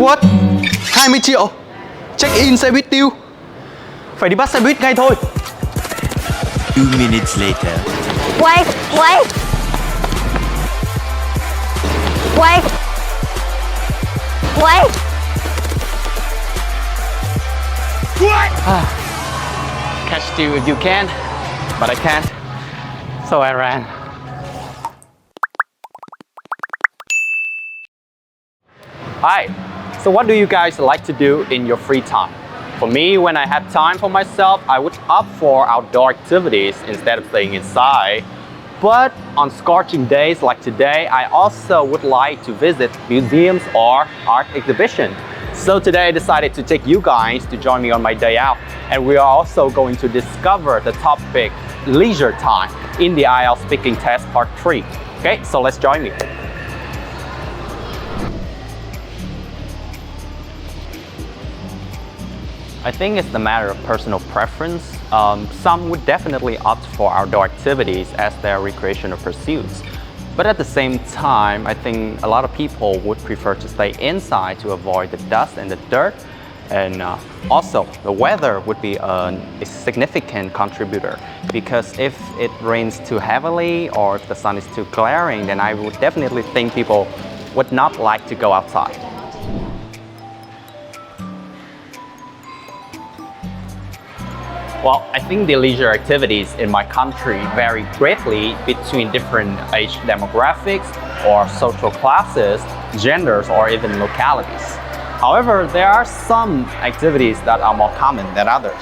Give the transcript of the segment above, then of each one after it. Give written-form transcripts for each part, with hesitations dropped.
What? 20 triệu. Check in xe buýt tiêu. Phải đi bắt xe buýt ngay thôi. 2 minutes later. Wait, wait. Wait. Wait. Catch you if you can, but I can't. So I ran. Hi. So what do you guys like to do in your free time? For me, when I have time for myself, I would opt for outdoor activities instead of staying inside. But on scorching days like today, I also would like to visit museums or art exhibitions. So today I decided to take you guys to join me on my day out. And we are also going to discover the topic leisure time in the IELTS speaking test part 3. Okay, so let's join me. I think it's a matter of personal preference. Some would definitely opt for outdoor activities as their recreational pursuits. But at the same time, I think a lot of people would prefer to stay inside to avoid the dust and the dirt. And also, the weather would be a significant contributor, because if it rains too heavily or if the sun is too glaring, then I would definitely think people would not like to go outside. Well, I think the leisure activities in my country vary greatly between different age demographics or social classes, genders, or even localities. However, there are some activities that are more common than others.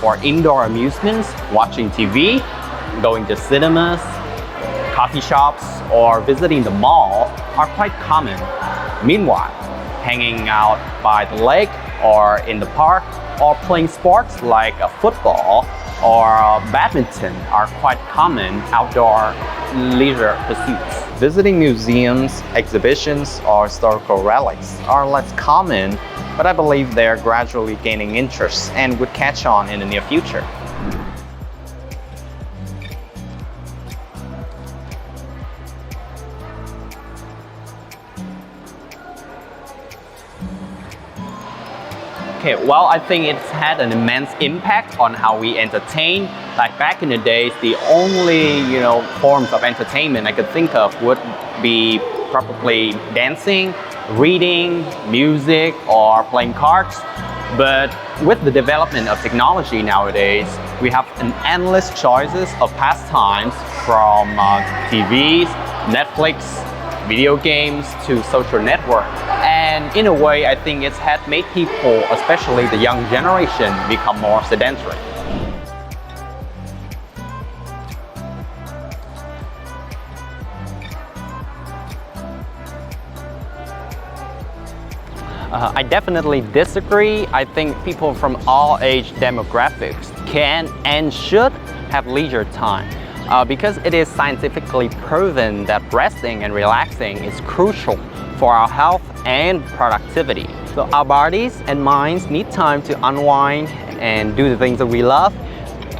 For indoor amusements, watching TV, going to cinemas, coffee shops, or visiting the mall are quite common. Meanwhile, hanging out by the lake or in the park or playing sports like football or badminton are quite common outdoor leisure pursuits. Visiting museums, exhibitions, or historical relics are less common, but I believe they're gradually gaining interest and would catch on in the near future. Okay, well, I think it's had an immense impact on how we entertain. Like back in the days, the only, forms of entertainment I could think of would be probably dancing, reading, music, or playing cards. But with the development of technology nowadays, we have an endless choices of pastimes from TVs, Netflix, video games to social network. And in a way, I think it's had made people, especially the young generation, become more sedentary. I definitely disagree. I think people from all age demographics can and should have leisure time. Because it is scientifically proven that resting and relaxing is crucial for our health and productivity. So our bodies and minds need time to unwind and do the things that we love,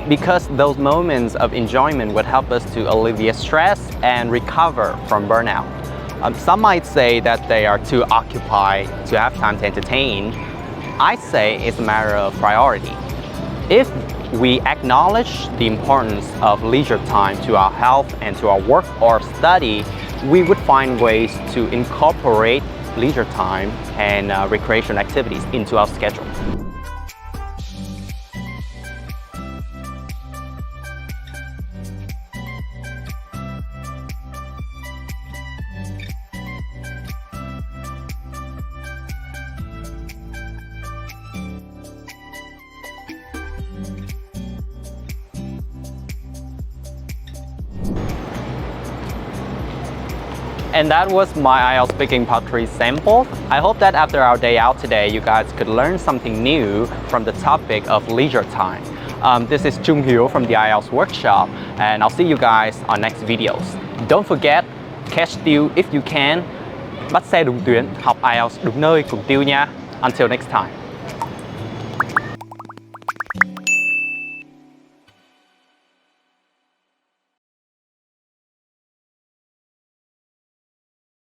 because those moments of enjoyment would help us to alleviate stress and recover from burnout. Some might say that they are too occupied to have time to entertain. I say it's a matter of priority. If we acknowledge the importance of leisure time to our health and to our work or study, we would find ways to incorporate leisure time and recreation activities into our schedule. And that was my IELTS Speaking Part 3 sample. I hope that after our day out today, you guys could learn something new from the topic of leisure time. This is Trung Hiếu from the IELTS Workshop, and I'll see you guys on next videos. Don't forget, catch Tiêu if you can. Bắt xe đúng tuyến, học IELTS đúng nơi cùng Tiêu nha. Until next time.